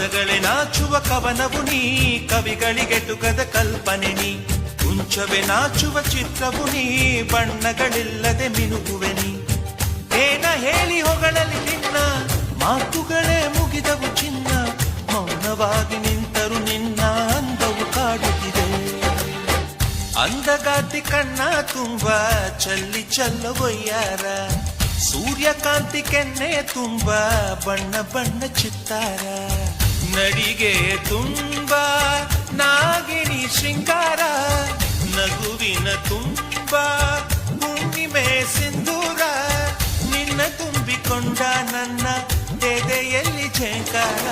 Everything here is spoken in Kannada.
ಪದಗಳೇ ನಾಚುವ ಕವನವು ನೀ, ಕವಿಗಳಿಗೆಟುಕದ ಕಲ್ಪನೆ ನೀ. ಕುಂಚವೇ ನಾಚುವ ಚಿತ್ರವು ನೀ, ಬಣ್ಣಗಳಿಲ್ಲದೆ ಮಿನುಗುವೆ ನೀ. ಏನ ಹೇಳಿ ಹೊಗಳಲಿ ನಿನ್ನ, ಮಾತುಗಳೇ ಮುಗಿದವು ಚಿನ್ನ. ಮೌನವಾಗಿ ನಿಂತರು ನಿನ್ನ ಅಂದವು ಕಾಡುತ್ತಿದೆ. ಅಂದಗಾತಿ ಕಣ್ಣ ತುಂಬ ಚಲ್ಲಿ ಚಲ್ಲವೊಯ್ಯಾರ, ಸೂರ್ಯಕಾಂತಿ ಕೆನ್ನೆ ತುಂಬ ಬಣ್ಣ ಬಣ್ಣ ಚಿತ್ತಾರ. ನಡಿಗೆ ತುಂಬ ನಾಗಿಣಿ ಶೃಂಗಾರ, ನಗುವಿನ ತುಂಬ ಹುಣ್ಣಿಮೆ ಸಿಂಧೂರ. ನಿನ್ನ ತುಂಬಿಕೊಂಡ ನನ್ನ ಎದೆಯಲ್ಲಿ ಝೇಂಕಾರ.